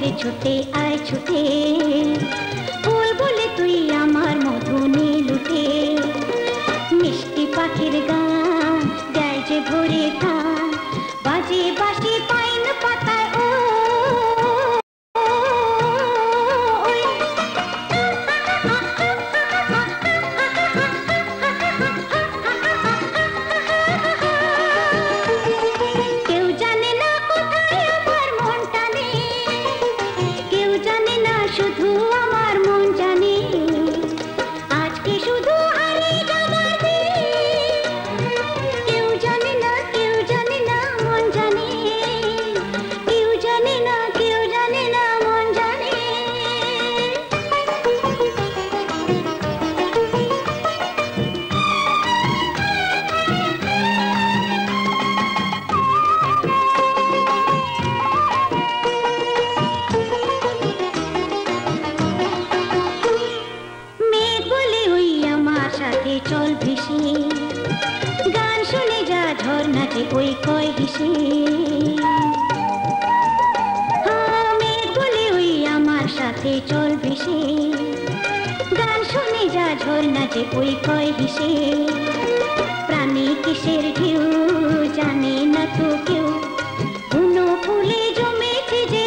রে ছুটে আয় ছুটে, ফুল বলে তুই আমার মধু নীলুটে। মিষ্টি পাখির গান গায় যে ভোরে টান, বাজে বাঁশি পাইন পাতায় ও ওই কয় হিসে, মেঘ বলে ওই আমার সাথে চল ভেসে, গান শুনে যা ঝর্ণা যে ওই কয় হিসে। প্রাণী কিসের ঢেউ জানে না তো কেউ, কোনো ফুলে জমেছে যে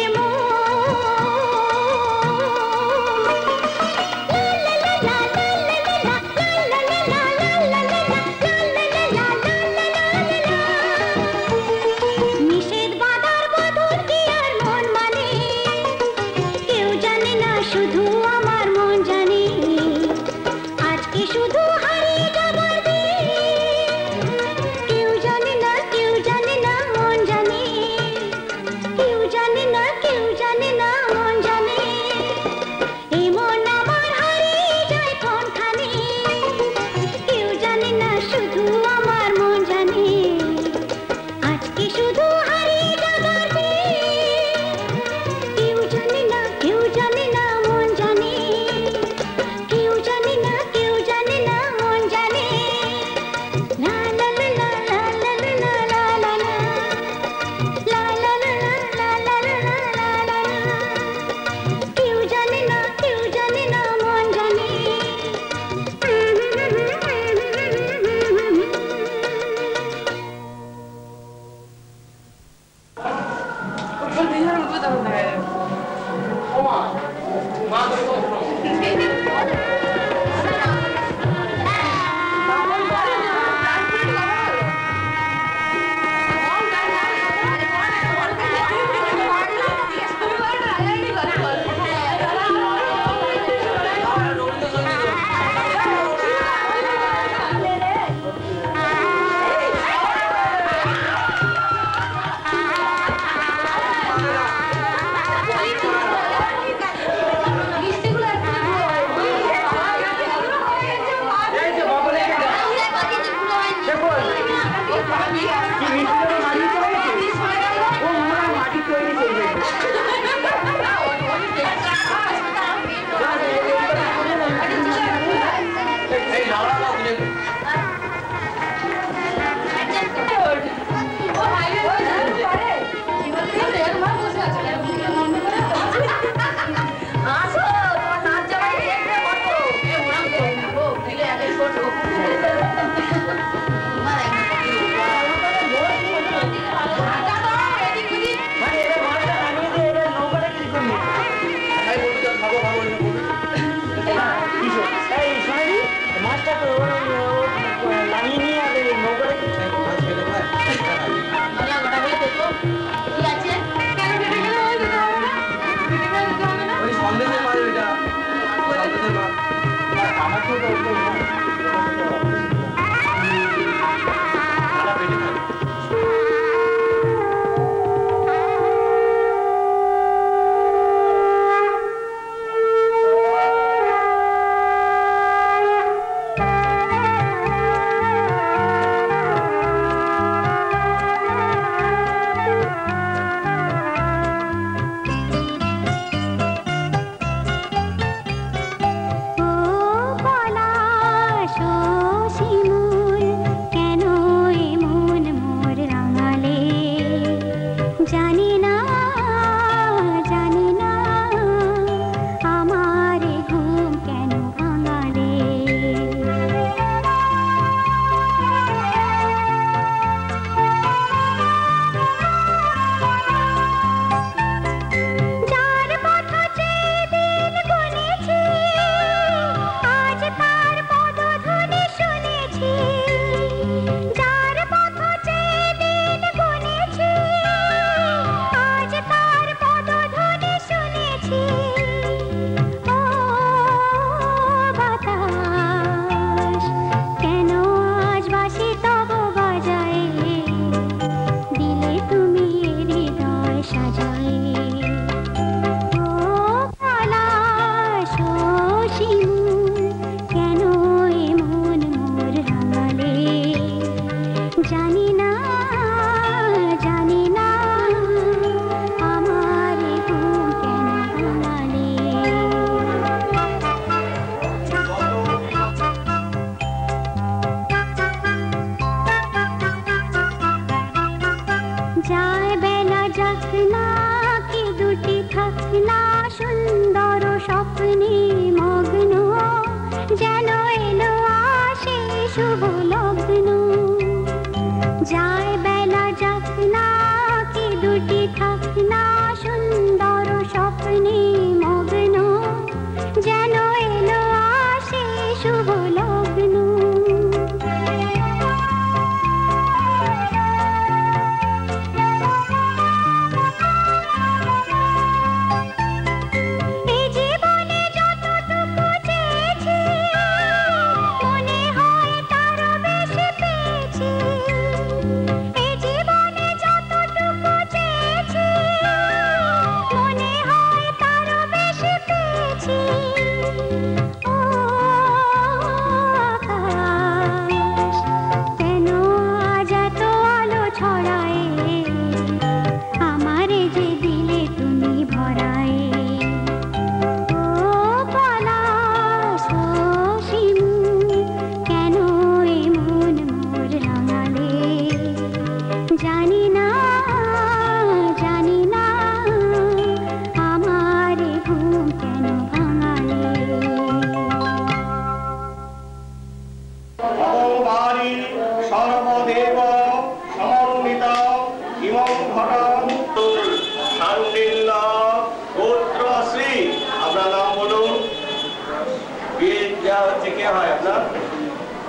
কে হয় আপনার?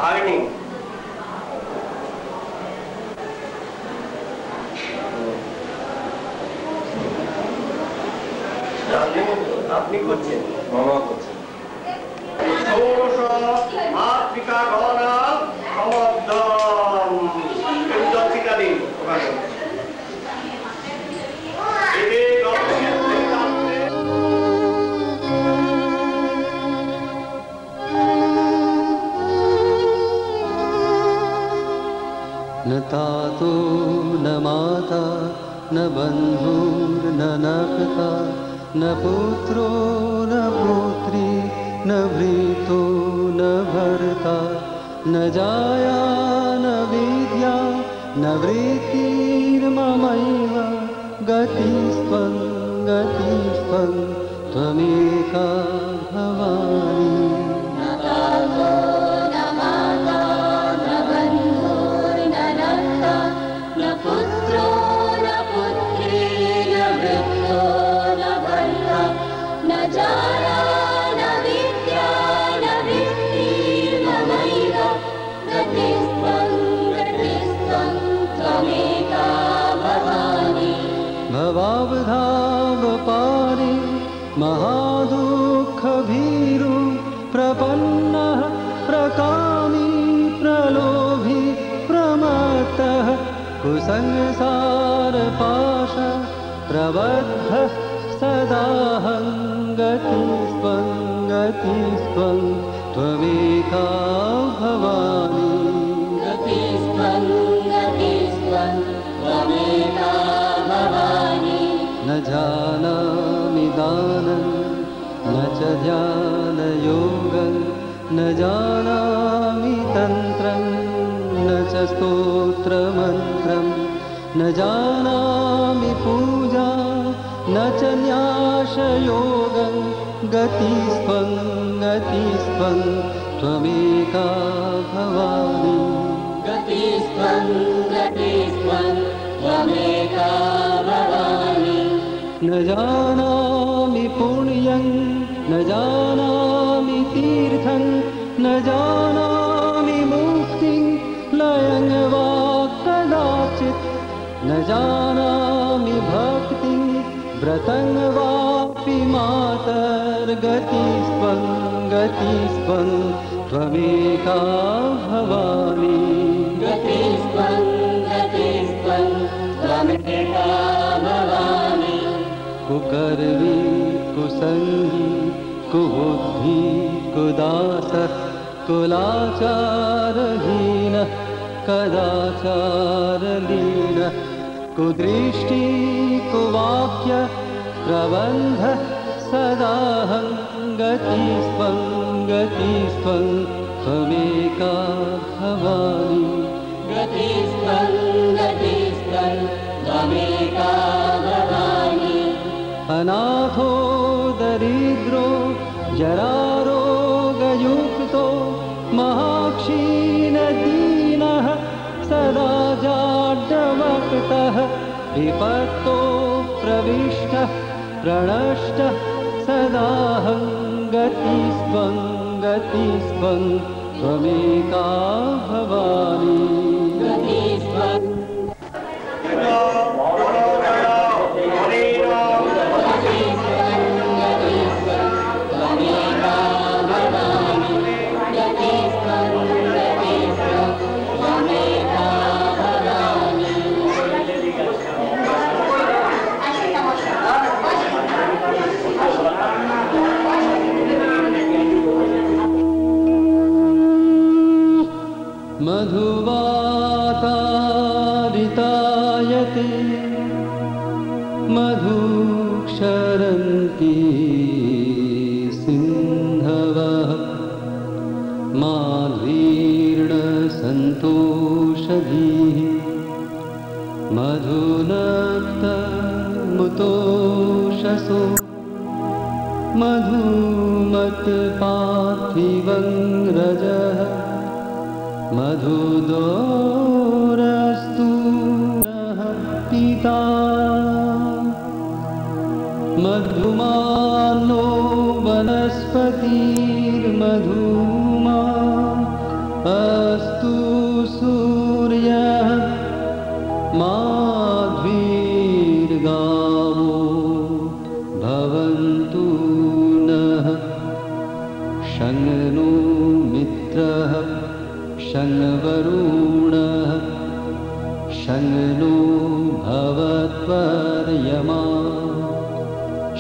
ভাগ্নি। আপনি করছেন? মামা করছেন। ষোড়শ মাতৃকা গণনা সমর্দম চিকা দিন ওখানে। न तातो न माता न बन्धुर्न नखता न पुत्रो न पुत्री न भृतो न भर्ता न जाया न विद्या न वृत्तिर्ममैव गतिस्त्वं त्वमेका भवानी। भवावधावपारे महादुःखभीरु प्रपन्नः प्रकामी प्रलोभी प्रमत्तः कुसंसारपाश प्रबद्धः सदाहं गतिस्त्वं त्वमेका भवानी। न जानामि दानं न च ध्यानयोगं न जानामि तन्त्रं न च स्तोत्रमन्त्रं न जानामि पूजा न च न्यासयोगं गतिस्त्वं त्वमेका भवानी। न जानामि पुण्यं न जानामि तीर्थं न जानामि मुक्तिं लयं वा कदाचित् न जानामि भक्तिं व्रतं वापि मातर्गतिस्त्वं त्वमेका भवानी। कुकर्मी कुसंगी कुबुद्धि कुदासः कुलाचारहीनः कदाचारलीनः कुदृष्टि कुवाक्य प्रबन्धः सदाहं गतिस्त्वं त्वमेका भवानी। अनाथो दरिद्रो जरारोगयुक्तो महाक्षीणदीनः सदा जाड्यवक्तः विपत्तो प्रविष्टः प्रणष्टः सदाहं गतिस्त्वं त्वमेका भवानी। मधुवातारितायते मधुक्षरन्ति सिन्धवः माध्वीर्णसन्तोषभिः मधुनक्तमुतोषसो मधुमत्पार्थिवं रजः मधुदोरस्तु पिता मधुमानो वनस्पतिर्मधुमा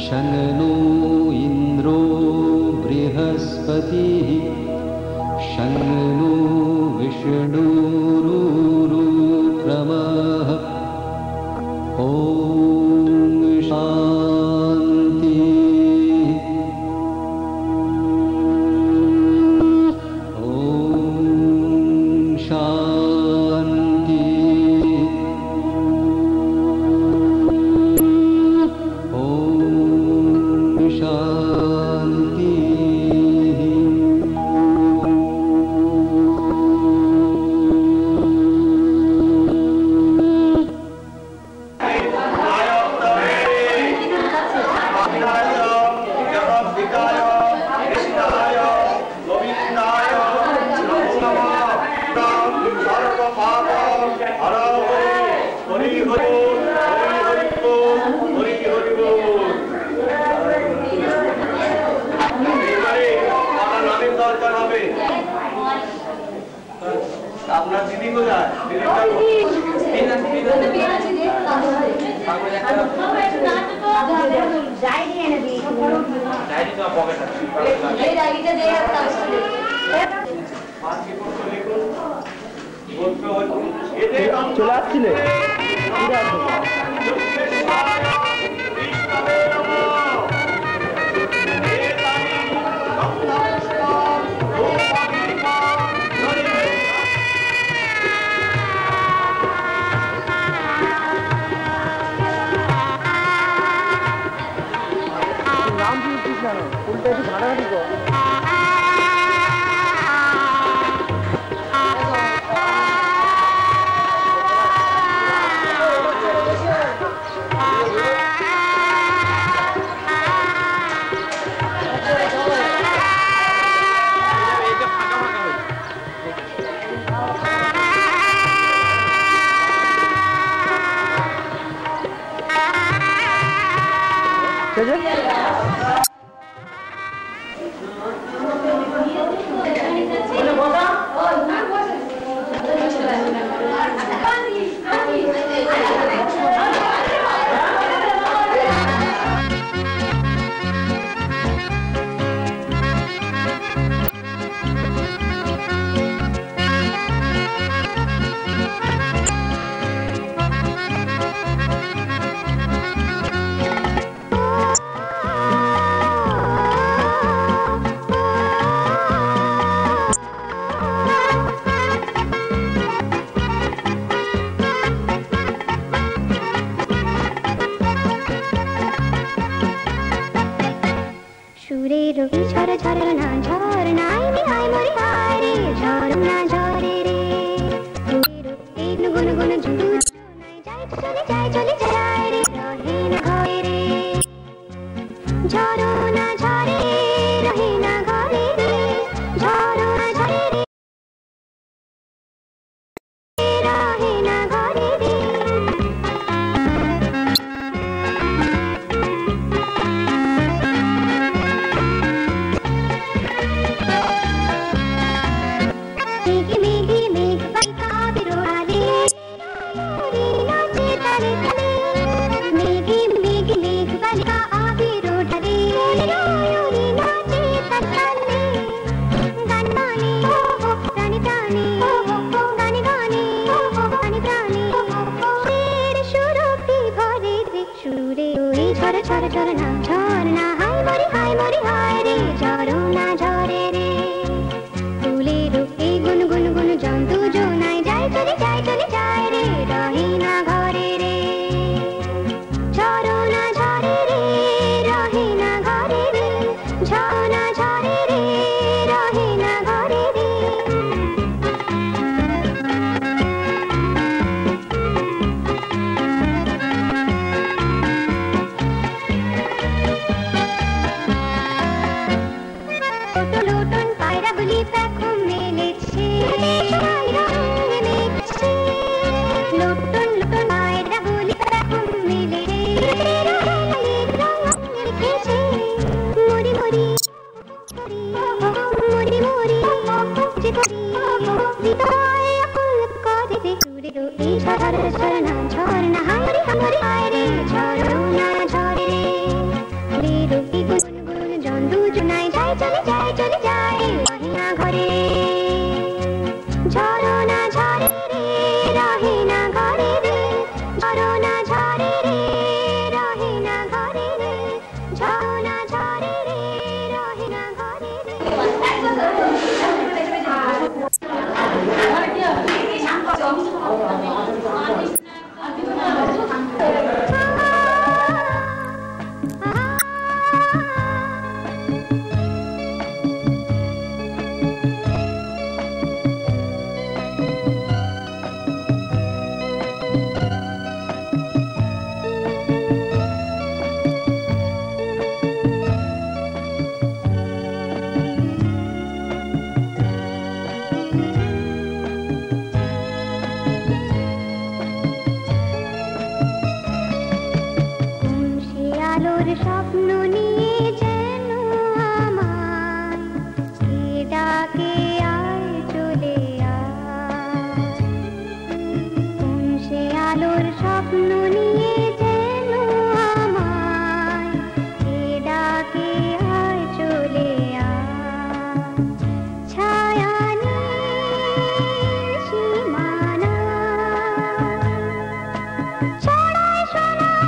शङ्नो इन्द्रो बृहस्पतिः शङ्नो विष्णुरुक्रमः ॐ शान्ति ॐ शान्ति ॐ शान्ति আপনার দিদি কোথায়? চলে আসছিলে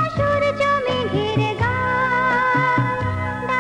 সূর্য মেঘের গান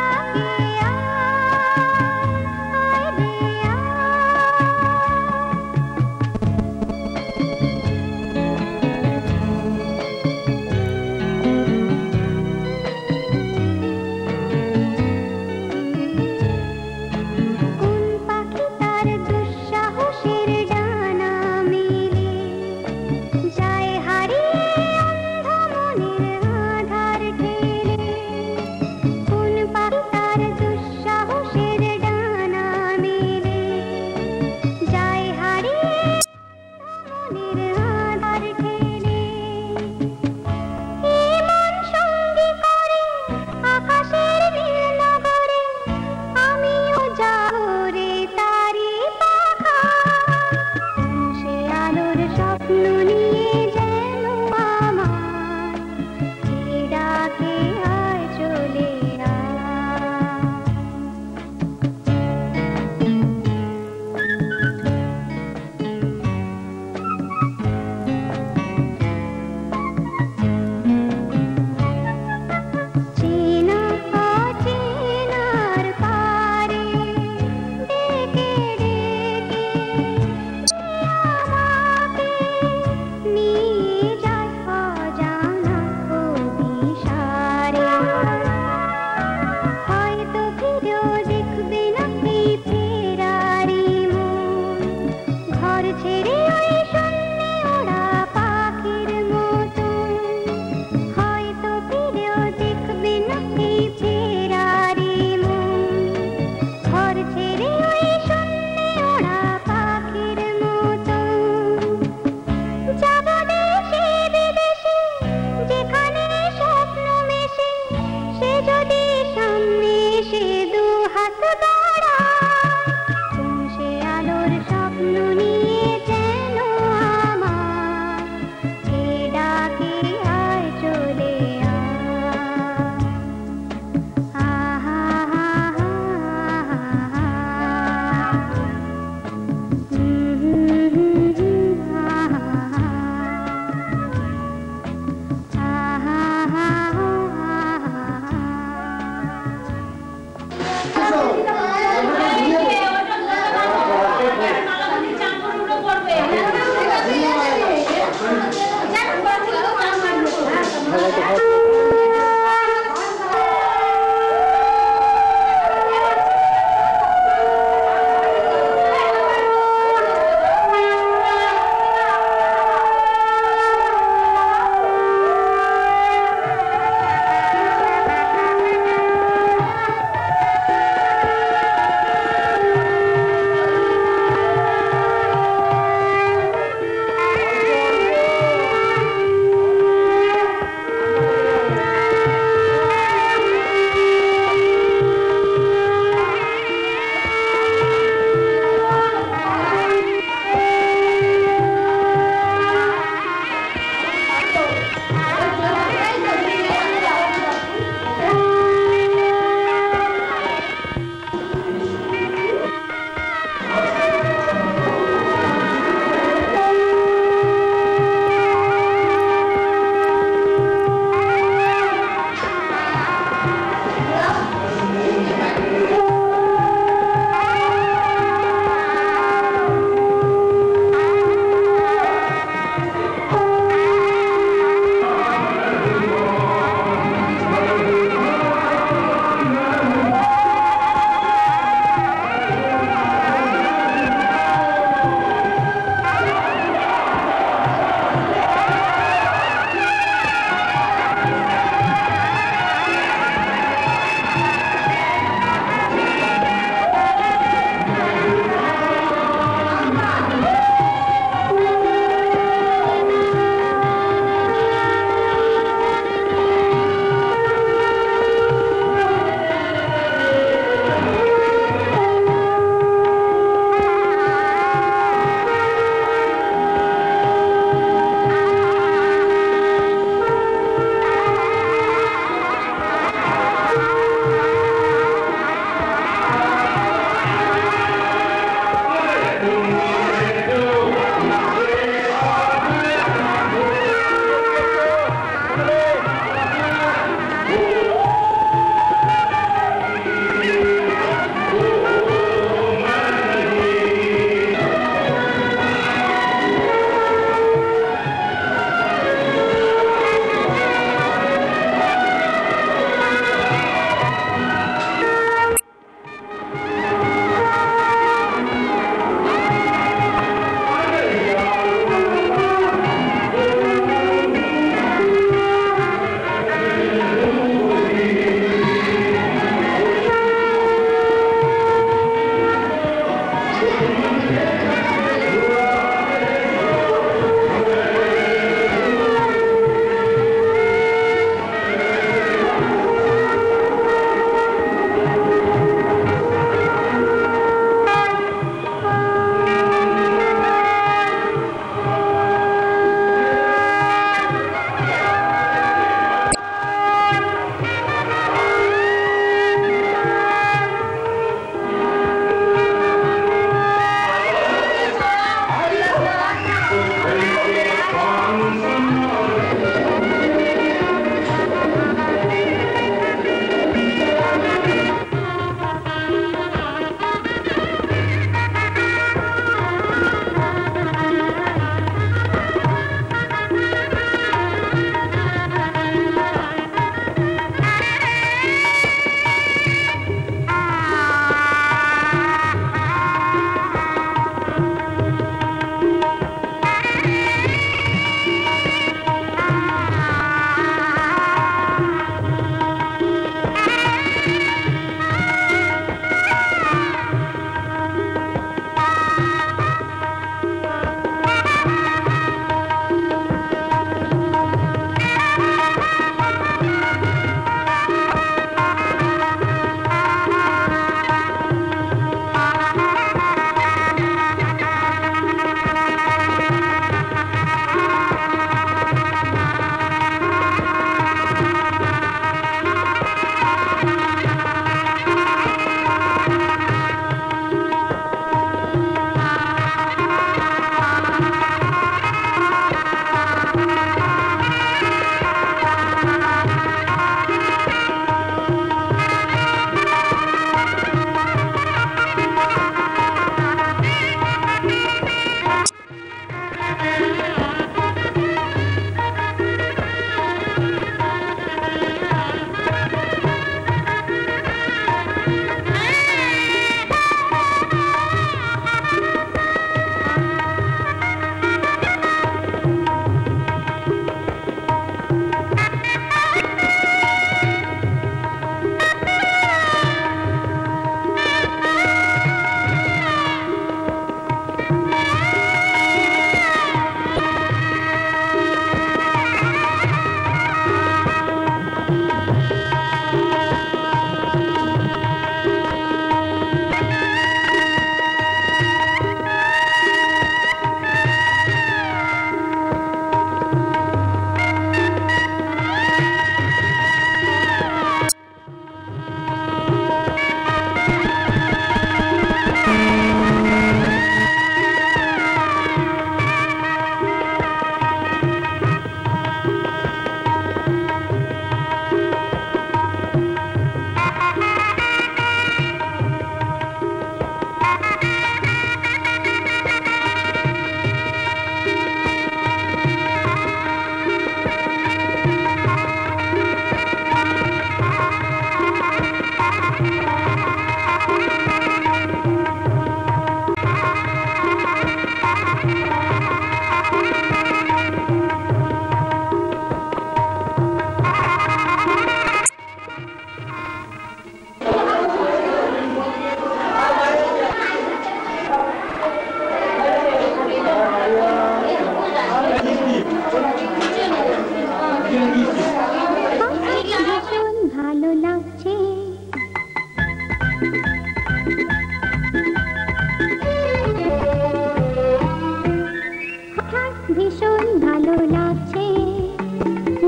হঠাৎ ভীষণ ভালো লাগছে,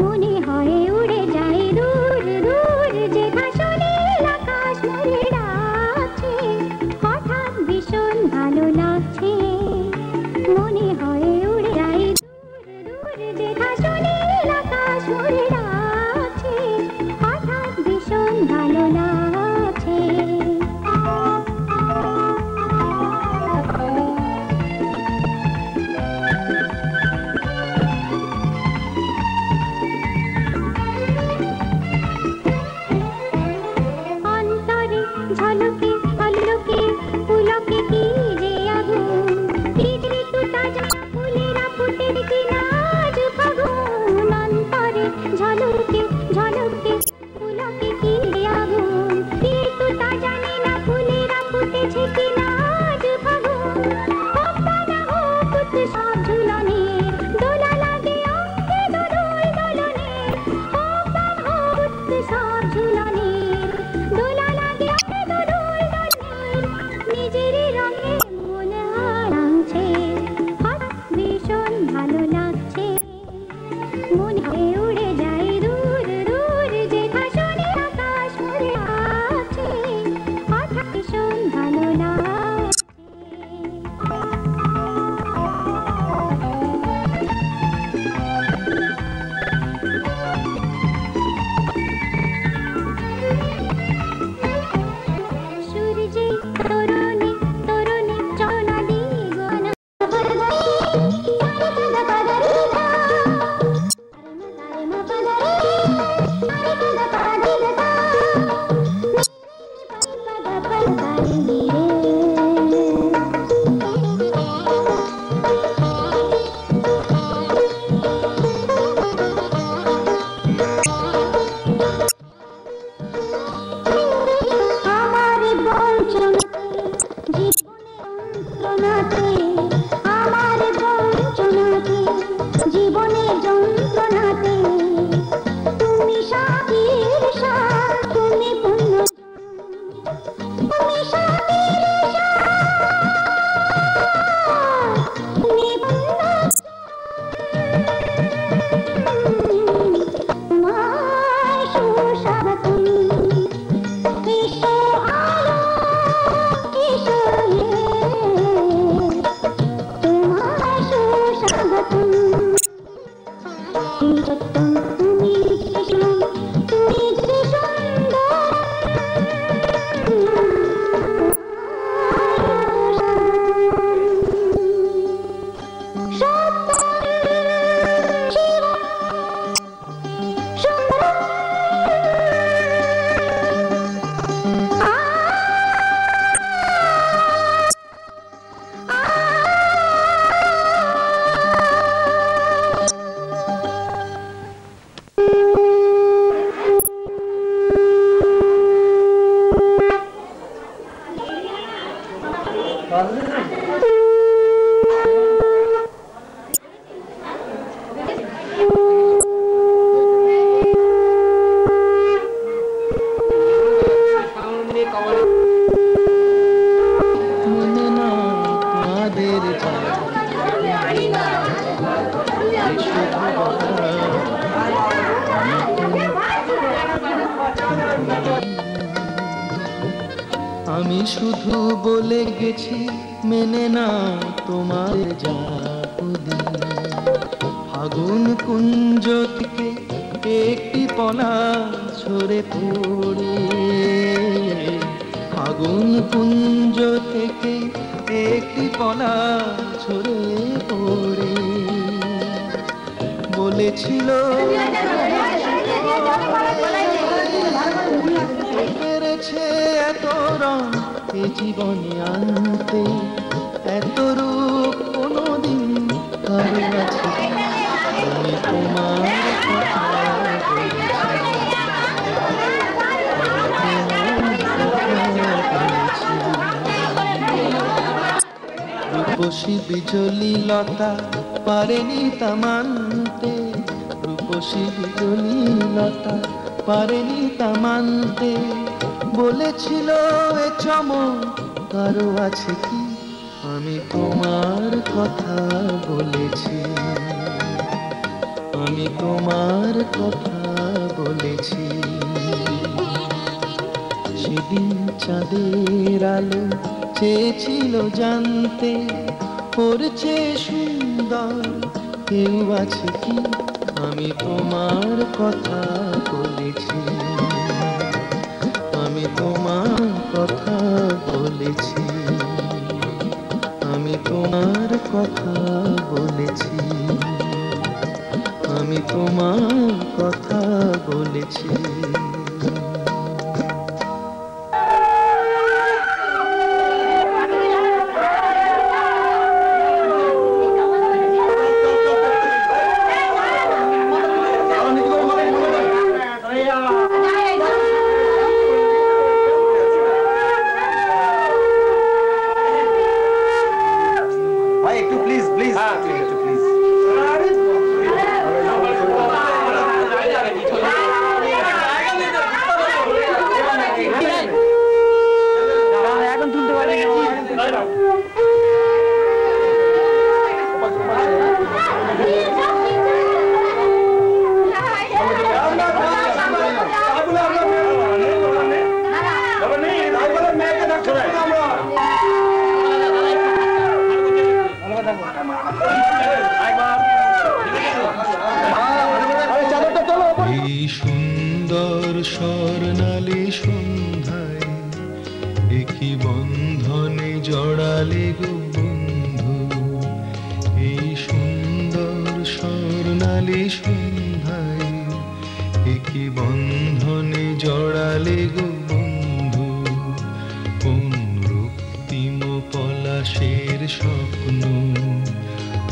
মনে হয় উড়ে যাই দূর দূর, যে ঘাসনীল আকাশ মোরে ডাকছে। হঠাৎ ভীষণ ভালো লাগছে, মনে হয় উড়ে যাই দূর দূর, যে ঘাসনীল আকাশ মোরে ডাকছে। হঠাৎ ভীষণ ভালো লাগছে। অন্তরে ঝলকে পল্লকে পুলকে কি যে আগুন, শীত ঋতু তাজা ফুলেরা ফুটে দেখি নাজ ফাগুন। অন্তরে ঝলকে ঝলকে পুলকে কি যে আগুন, ঋতু তাজা নীলা ফুলেরা ফুটেছে কি নাজ ফাগুন। হোক বানা হোক উৎসব ঝুলনের, দোলা লাগে অঙ্গে দোলই দোলনের। হোক বানা হোক উৎসব ঝুলনের, দোলা লাগে অঙ্গে দোলই দোলনের। নিজেরই রঙে মন হারাচ্ছে, হঠাৎ ভীষণ ভালো লাগছে, মনে হয় উড়ে যাই দূর দূর, যে ঘাসনীল আকাশ মোরে ডাকছে। হঠাৎ ভীষণ ভালো লাগছে। সূর্যে তরুণে তরুণে চলনাদি গনা আমার বঞ্চনাতে জীবনের যন্ত্রণাতে, তুমি সাথীর সাথ, তুমি পুণ্য, তুমি সাথীর সাথ, তুমি পুণ্য। তোমায় সুস্বাগতম, এসো আলো এসো তোমায় সুস্বাগতম। তুমি সত্যম, তুমি কৃষ্ণ, তুমি যে সুন্দর, মনে না তোমাদের আমি শুধু বলে গেছি, মেনে না তোমার জাদুদিন। ফাগুন কুঞ্জ থেকে একটি পলা ঝরে পড়ে, ফাগুন কুঞ্জ থেকে একটি পলা ঝরে পড়ে বলেছিল পেরেছে এত রং এ জীবনে আনতে, এত রূপ কোনোদিন কারো আছে। আমি তোমার কথা রূপসী বিজলি লতা পারেনি তা মানতে, রূপসী বিজলি লতা পারেনি তা মানতে। বলেছিল এ চমক আরো আছে কি, আমি তোমার কথা বলেছি, আমি তোমার কথা বলেছি। সেদিন চাঁদের আলো চেয়েছিল জানতে, ওর চেয়ে সুন্দর কেউ আছে কি, আমি তোমার কথা বলেছি, আমি তোমার কথা বলেছি, আমি তোমার কথা বলেছি, আমি তোমার কথা বলেছি। এই সুন্দর স্বর্ণালী সন্ধ্যায় একই বন্ধনে জড়ালে গো বন্ধু, এই সুন্দর স্বর্ণালী সন্ধ্যায় একই বন্ধনে জড়ালে গো বন্ধু, কোন রক্তিম পলাশের স্বপ্ন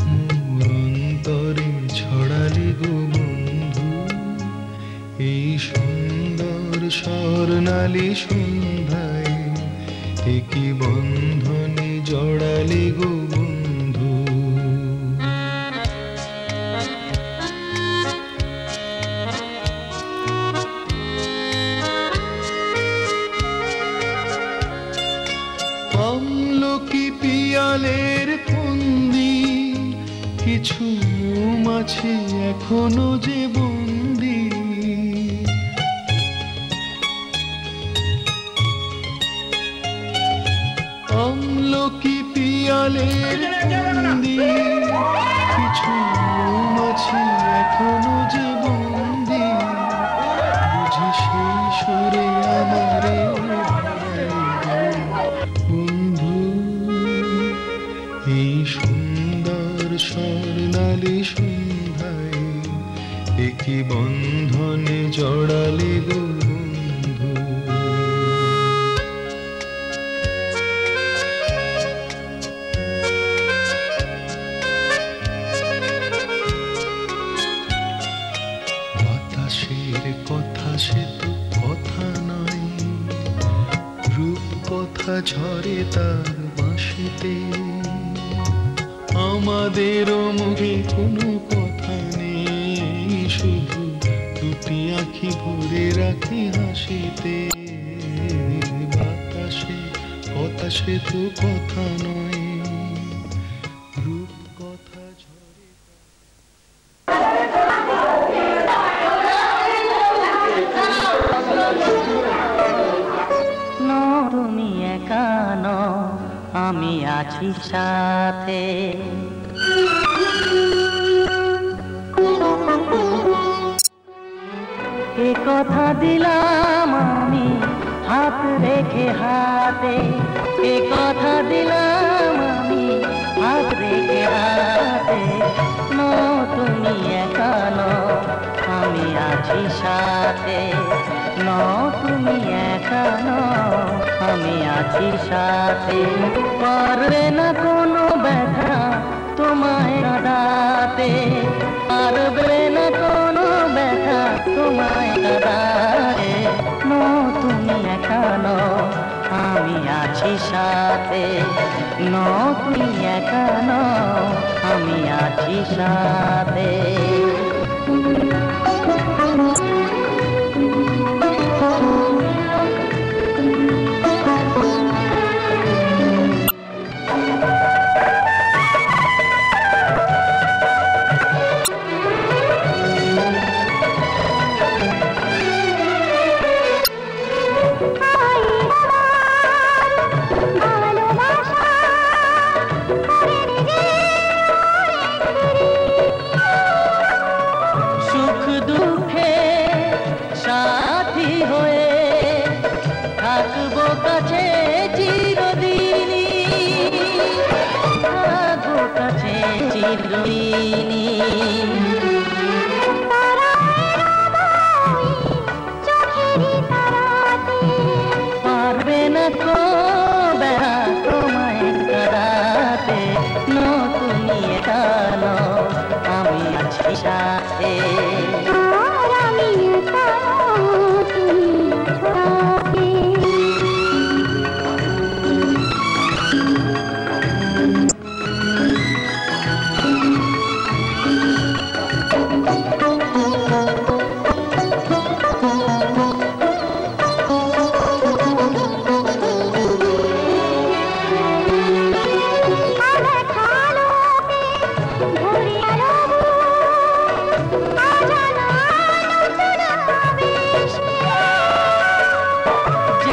মোর অন্তরে ছড়ালে গো বন্ধু, এই সুন্দর স্বর্ণালী সন্ধ্যায় একই বন্ধনে জড়ালে গো বন্ধু। আমলকি পিয়ালের ফন্দি, কিছু মৌমাছি এখনো যে বন্দি, আমলকি পিয়ালের ফন্দি, কিছু মৌমাছি এখনো যে বন্দি, বুঝি সেই সুরে আমারে বন্ধু, এই সুন্দর স্বর্ণালী সন্ধ্যায় একই বন্ধনে জড়ালে গো বন্ধু। বাতাসের কথা সে তো কথা নয়, রূপ কথা ঝরে তার বাঁশিতে, আমাদেরও মুখে কোনো কথা নেই, শুধু দুটি আঁখি ভরে রাখি হাসিতে। বাতাসে কথা সে তো কথা নয়, রূপ কথা ঝরে। তুমি একা নও, আমি আছি সাথে, এ কথা দিলাম আমি হাত রেখে হাতে, এ কথা দিলাম আমি হাত রেখে হাতে, নও তুমি একা নও, আমি আছি সাথে, নও তুমি একা নও, আমি আছি সাথে, পারবে না কোনো ব্যথা তোমায় কাঁদাতে, পারবে না কোনো ব্যথা তোমায় কাঁদাতে, নও তুমি একা নও, আমি আছি সাথে, নও তুমি একা নও, আমি আছি সাথে।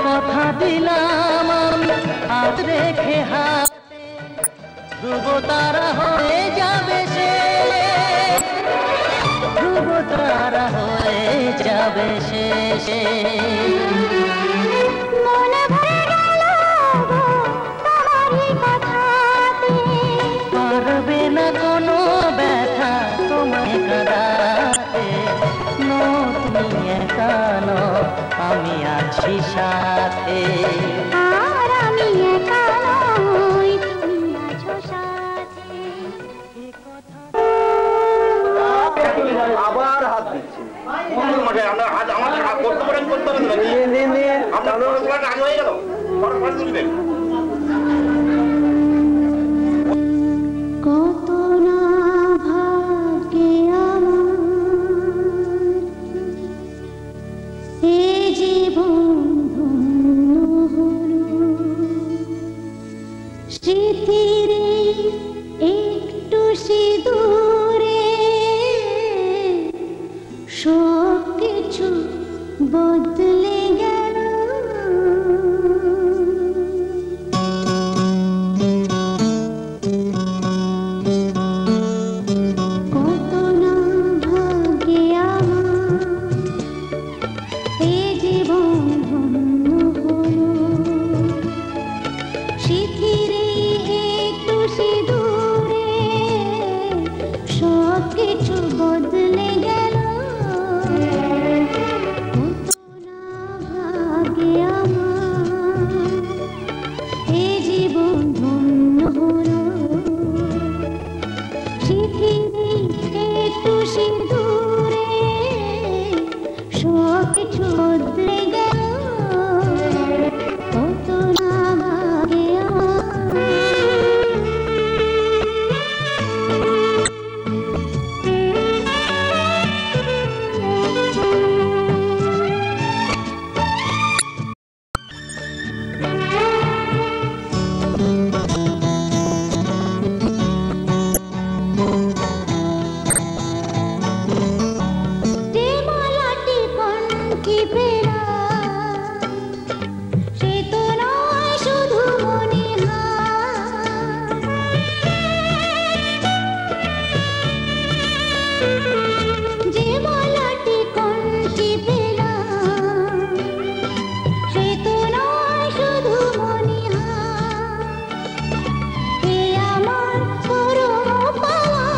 কথা দিলাম আমি হাত রেখে হাতে, ধ্রুব তারা হয়ে যাবে সে, ধ্রুব তারা হয়ে যাবে সে। মনে ভরে গেল গো তোমারই কথাতে, পারবে না কোনো ব্যথা তোমায় কাঁদাতে, তুমি একা নও আমি আছি সাথে, আর আমি একা নই তুমি আছো সাথে। আবার হাত দিচ্ছে আমরা হাত আমার করতে পারেন করতে পারেন আপনার আগে হয়ে গেল তুলবেন। কত না ভাগ্যে আমার এ জীবন ধন্য হলো, স্মৃতির একটু সিঁদুরে সব কিছু বদলে গেল। কত না ভাগ্যে আমার এ জীবন ধন্য হলো, স্মৃতির একটু সিঁদুরে সব কিছু বদলে গেল। কত না ভাগ্যে আমার এ জীবন ধন্য হলো, স্মৃতির একটু সিঁদুরে সব কিছু বদলে গেল। কত না ভাগ্যে আমার। যে মালাটি কণ্ঠে পেলাম সে তো নয় শুধু মনিহার, যে মালাটি কণ্ঠে পেলাম সে তো নয় শুধু মনিহার, এ আমার পরম পাওয়া,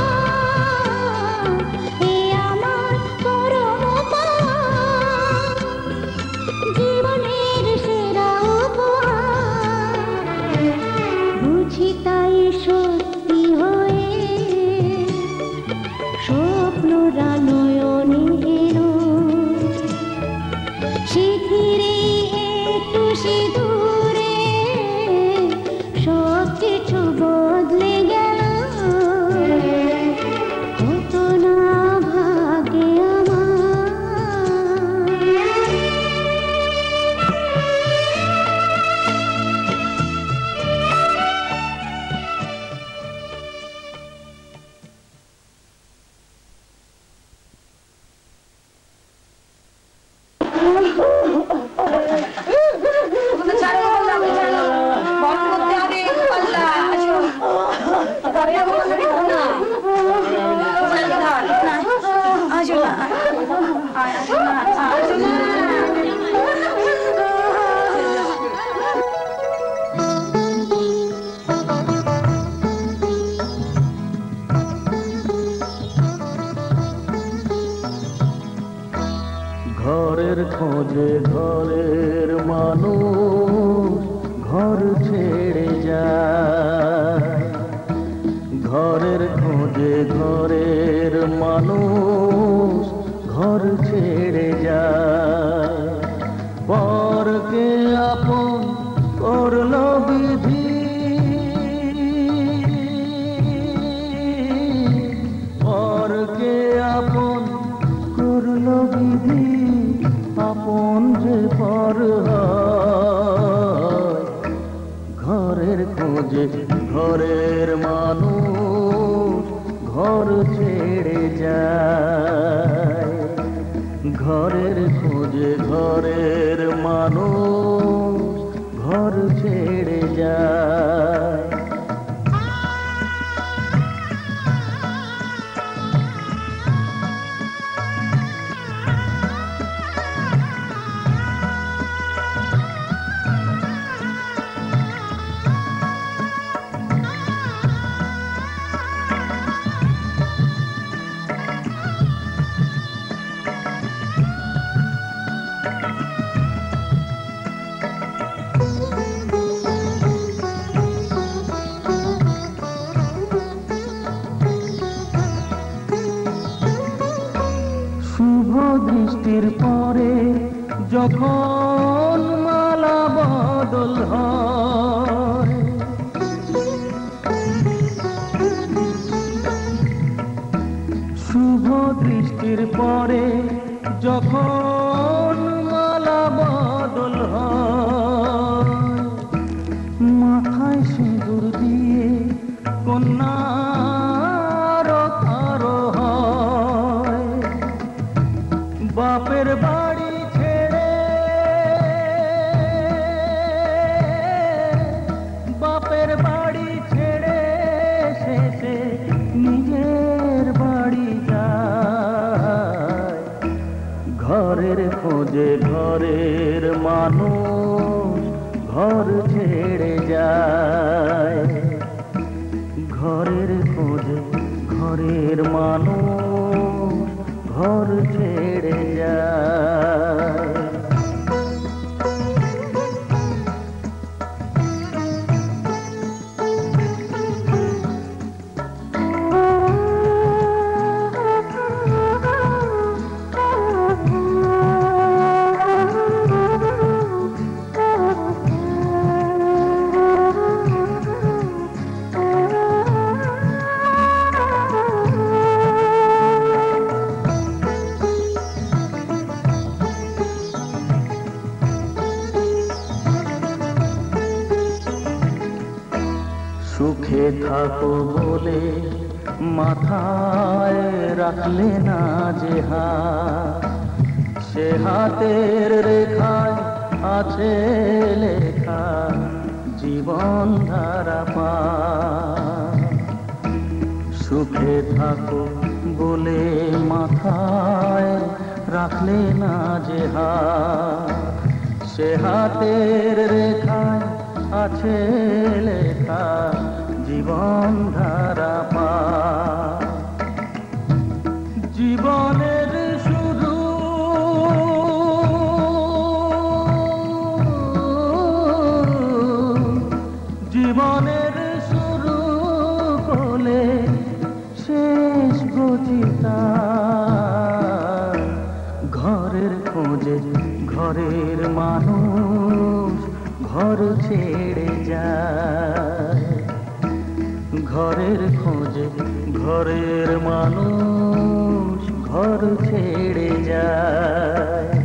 এ আমার পরম পাওয়া, জীবনের সেরা উপহার। বুঝি তাই সত্যি হয়ে স্বপ্নরা নয়নে এলো, স্মৃতির একটু সিঁদুরে সব কিছু বদলে গেল। কত না ভাগ্যে আমার। ঘরের খোঁজে ঘরের মানুষ ঘর ছেড়ে যায়, ঘরের খোঁজে ঘরের মানুষ ঘর ছেড়ে যায়, পরকে আপন করলো বিধি, পরকে আপন করলো বিধি, আপন যে পর হয়। ঘরের খোঁজে ঘরের মানুষ ঘর ছেড়ে যায়, ঘরের খোঁজে ঘরের মানুষ ঘর ছেড়ে যায়। শুভ দৃষ্টির পরে যখন মালা বদল হয়, শুভ দৃষ্টির পরে যখন মালা বদল হয়, মাথায় সিঁদুর দিয়ে কন্যার আরো হয়। বাপের বাড়ি ছেড়ে, বাপের বাড়ি ছেড়ে শেষে নিজের বাড়ি যায়। ঘরের খোঁজে ঘরের মানুষ ঘর ছেড়ে যায়। ঘরের খোঁজে ঘরের মানুষ ঘর ছেড়ে যায়। সুখে থাকো বলে মাথায় রাখলে না যে হাত, সে হাতের রেখায় আছে লেখা জীবন ধারা পা। সুখে থাকো বলে মাথায় রাখলে না যে হাত, সে হাতের রেখায় আছে লেখা জীবন ধারা পা। জীবনের শুরু জীবনের শুরু বলে শেষ গতিতা। ঘরের খোঁজে ঘরের মানুষ ঘর ছেড়ে যায়। ঘরের খোঁজে ঘরের মানুষ ঘর ছেড়ে যায়।